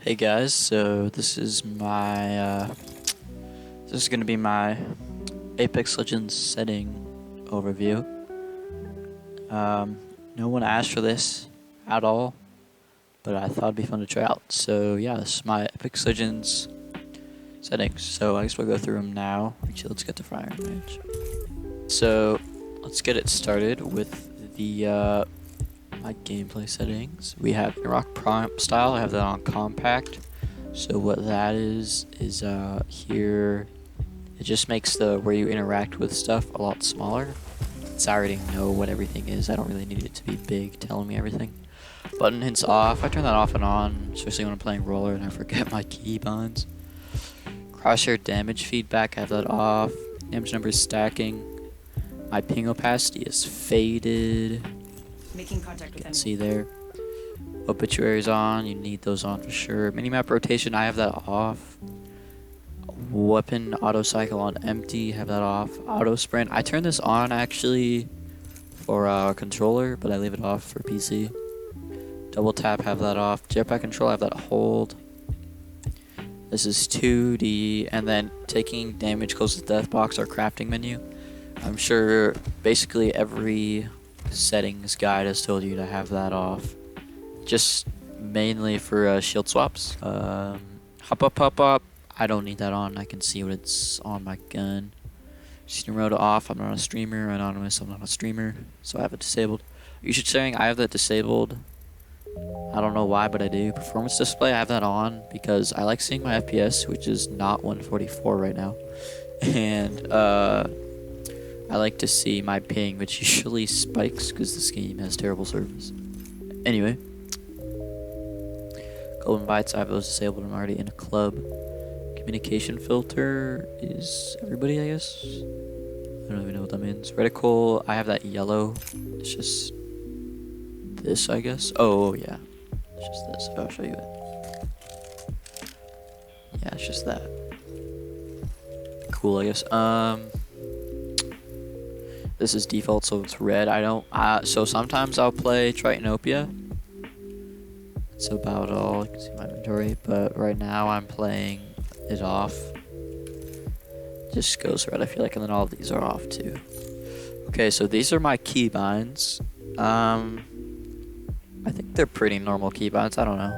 Hey guys, so this is gonna be my Apex Legends setting overview. No one asked for this at all, but I thought it'd be fun to try out. So yeah, this is my Apex Legends settings. So I guess we'll go through them now. Actually, let's get to Fire Range. So let's get it started with the my gameplay settings. We have Rock Prompt style. I have that on compact. So what that is here it just makes the where you interact with stuff a lot smaller. Since I already know what everything is, I don't really need it to be big telling me everything. Button hints off. I turn that off and on, especially when I'm playing roller and I forget my keybinds. Crosshair damage feedback, I have that off. Damage numbers stacking. My ping opacity is faded. Making contact with You can see there. Obituaries on, you need those on for sure. Minimap rotation, I have that off. Weapon auto cycle on empty, have that off. Auto sprint, I turn this on actually for controller, but I leave it off for PC. Double tap, have that off. Jetpack control, I have that hold. This is 2D, and then taking damage close to the death box or crafting menu. I'm sure basically every settings guide has told you to have that off. Just mainly for shield swaps. Hop up. I don't need that on. I can see what it's on my gun. Stream mode off. I'm not a streamer. Anonymous. I'm not a streamer. So I have it disabled. Usage sharing. I have that disabled. I don't know why, but I do. Performance display. I have that on because I like seeing my FPS, which is not 144 right now. And I like to see my ping, which usually spikes because this game has terrible service. Anyway. Golden Bites, I have those disabled. I'm already in a club. Communication filter is everybody, I guess. I don't even know what that means. Reticle, I have that yellow. It's just this, I guess. Oh, yeah. It's just this. I'll show you it. Yeah, it's just that. Cool, I guess. This is default, so it's red. I don't. So sometimes I'll play Tritonopia. That's about all. You can see my inventory, but right now I'm playing it off. Just goes red, I feel like, and then all of these are off too. Okay, so these are my keybinds. I think they're pretty normal keybinds. I don't know,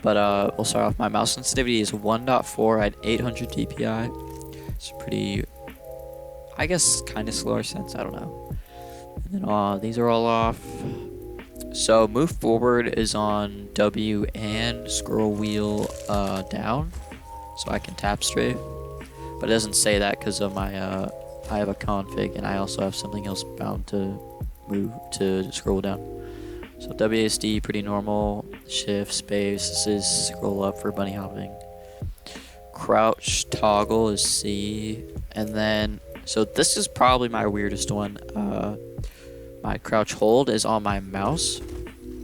but we'll start off. My mouse sensitivity is 1.4 at 800 dpi. It's pretty, I guess, kind of slower sense. I don't know. And then these are all off. So move forward is on W and scroll wheel down, so I can tap strafe. But it doesn't say that because of my I have a config and I also have something else bound to move to scroll down. So WASD pretty normal. Shift space. This is scroll up for bunny hopping. Crouch toggle is C, and then so this is probably my weirdest one. My crouch hold is on my mouse.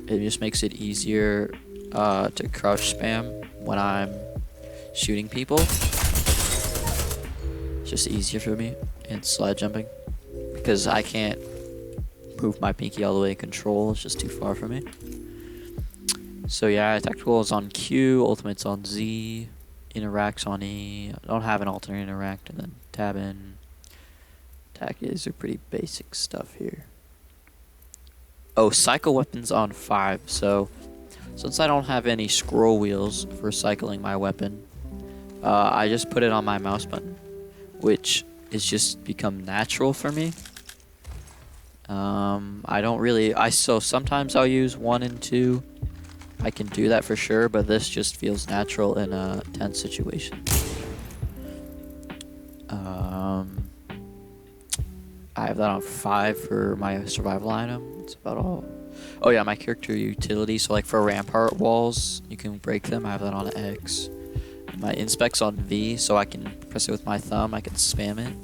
It just makes it easier to crouch spam when I'm shooting people. It's just easier for me in slide jumping because I can't move my pinky all the way in control. It's just too far for me. So yeah, tactical is on Q, ultimate's on Z, interacts on E. I don't have an alternate interact, and then tab in. Attack is a pretty basic stuff here. Oh, cycle weapons on 5. So since I don't have any scroll wheels for cycling my weapon, I just put it on my mouse button, which is just become natural for me. I don't really, so sometimes I'll use 1 and 2. I can do that for sure, but this just feels natural in a tense situation. I have that on 5 for my survival item. That's about all. Oh yeah, my character utility. So like for rampart walls, you can break them. I have that on X. My inspect's on V, so I can press it with my thumb. I can spam it.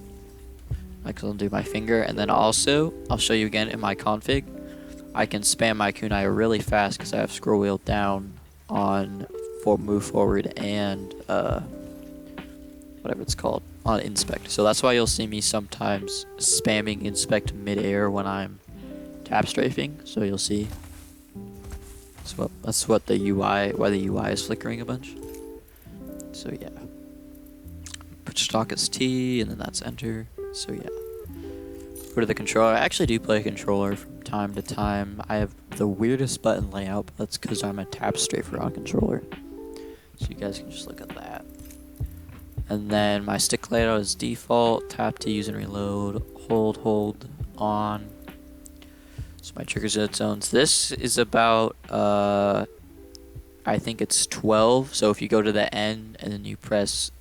I can do my finger, and then also I'll show you again in my config. I can spam my kunai really fast because I have scroll wheel down on for move forward and whatever it's called on inspect. So that's why you'll see me sometimes spamming inspect mid-air when I'm tap strafing. So you'll see That's what the UI, why the UI is flickering a bunch. So yeah. Put stock as T, and then that's enter. So yeah. Go to the controller. I actually do play controller from time to time. I have the weirdest button layout, but that's because I'm a tap strafer on controller. So you guys can just look at that. And then my stick layout is default. Tap to use and reload. Hold on. So my triggers and zones. This is about I think it's 12. So if you go to the end and then you press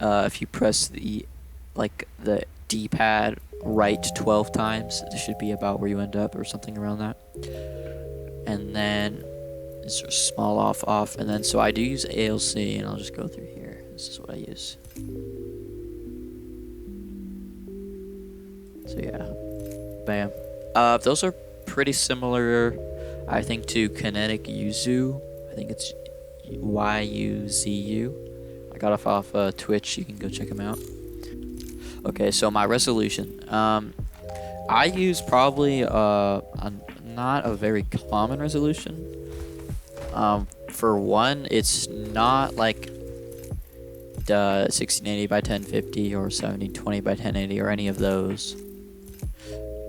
if you press the D-pad right 12 times, this should be about where you end up or something around that. And then it's just small off, and then so I do use ALC, and I'll just go through here. This is what I use. So yeah, bam. Those are pretty similar, I think, to Kinetic Yuzu. I think it's YUZU. I got off Twitch. You can go check them out. Okay, so my resolution. I use probably not a very common resolution. For one, it's not like the 1680 by 1050 or 1720 by 1080 or any of those.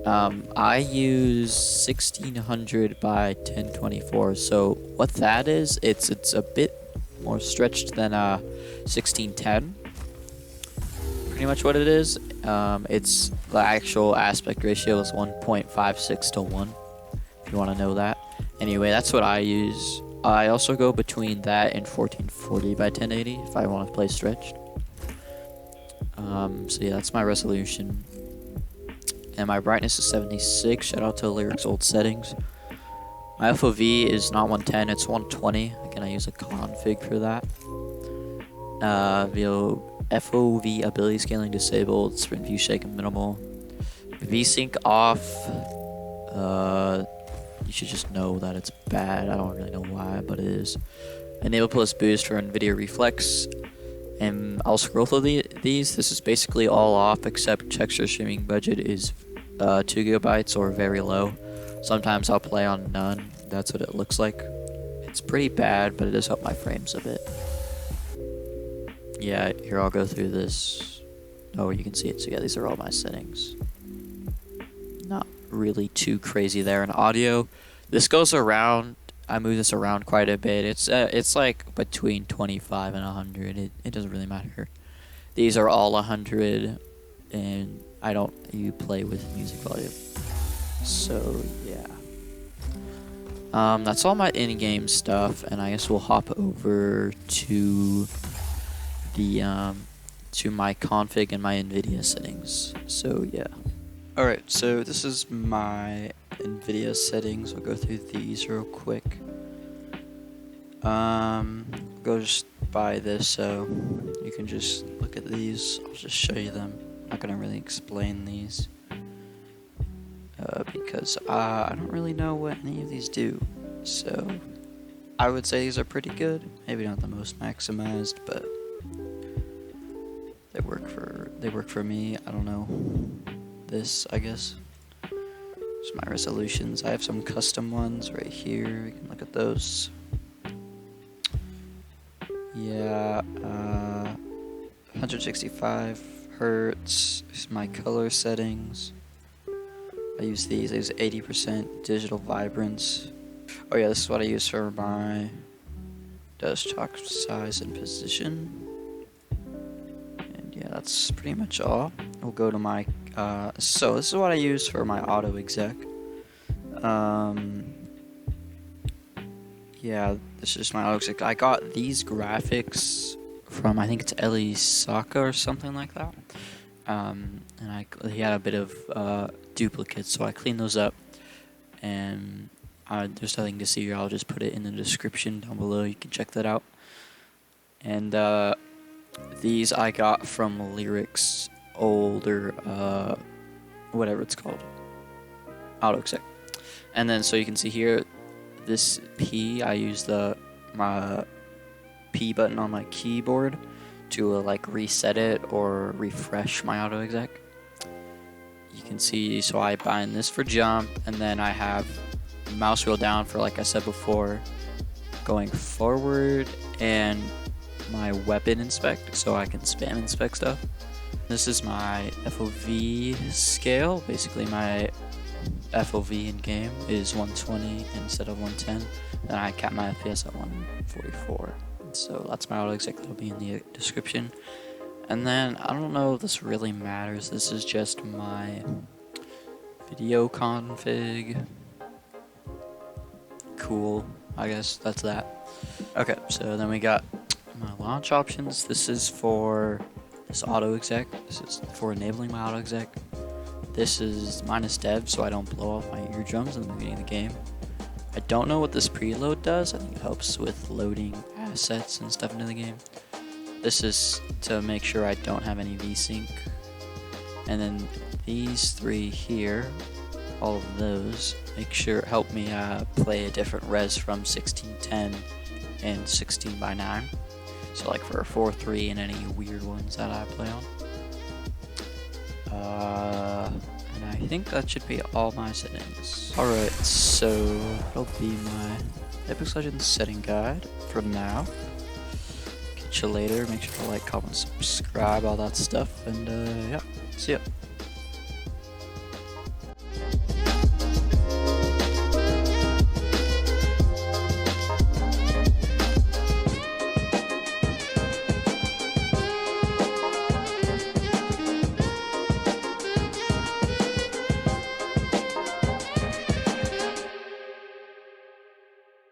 I use 1600 by 1024. So what that is, it's a bit more stretched than 1610. Pretty much what it is. It's the actual aspect ratio is 1.56 to 1. If you want to know that. Anyway, that's what I use. I also go between that and 1440 by 1080 if I want to play stretched. So yeah, that's my resolution. And my brightness is 76. Shout out to Lyric's old settings. My FOV is not 110, it's 120. Again, I use a config for that. FOV ability scaling disabled, sprint view shake and minimal. VSync off. You should just know that it's bad. I don't really know why, but it is. Enable plus boost for NVIDIA Reflex. And I'll scroll through these. This is basically all off except texture streaming budget is 2 gigabytes or very low. Sometimes I'll play on none. That's what it looks like. It's pretty bad, but it does help my frames a bit. Yeah, here I'll go through this. Oh, you can see it. So yeah, these are all my settings. Not really too crazy there. In audio, this goes around. I move this around quite a bit. It's like between 25 and 100. It doesn't really matter. These are all 100, and you play with music volume. So yeah. That's all my in-game stuff, and I guess we'll hop over to the to my config and my NVIDIA settings. So yeah. Alright, so this is my NVIDIA settings. I'll go through these real quick. Go just by this, so you can just look at these. I'll just show you them. I'm not gonna really explain these because I don't really know what any of these do. So I would say these are pretty good. Maybe not the most maximized, but they work for me. I don't know. This, I guess. Just my resolutions. I have some custom ones right here. You can look at those. Yeah, 165 hertz is my color settings. I use these. I use 80% digital vibrance. Oh yeah, this is what I use for my desktop size and position. And yeah, that's pretty much all. We'll go to my so this is what I use for my Autoexec. Yeah, this is my Autoexec. I got these graphics from, I think it's Eli Saka or something like that. And he had a bit of duplicates, so I cleaned those up. And there's nothing to see here. I'll just put it in the description down below. You can check that out. And these I got from Lyric's older, whatever it's called, Autoexec. And then so you can see here, this P, I use my P button on my keyboard to like reset it or refresh my Autoexec. You can see, so I bind this for jump, and then I have mouse wheel down for, like I said before, going forward, and my weapon inspect, so I can spam inspect stuff. This is my FOV scale. Basically my FOV in game is 120 instead of 110, and I cap my FPS at 144. So that's my Autoexec, that'll be in the description. And then I don't know if this really matters, this is just my video config. Cool, I guess that's that. Okay, so then we got my launch options. This is for this Autoexec. This is for enabling my Autoexec. This is -dev, so I don't blow off my eardrums in the beginning of the game. I don't know what this preload does. I think it helps with loading assets and stuff into the game. This is to make sure I don't have any VSync. And then these three here, all of those, help me play a different res from 1610 and 16:9. So like for 4:3 and any weird ones that I play on. And I think that should be all my settings. Alright, so that'll be my Apex Legends setting guide for now. Catch you later. Make sure to like, comment, subscribe, all that stuff, and yeah, see ya.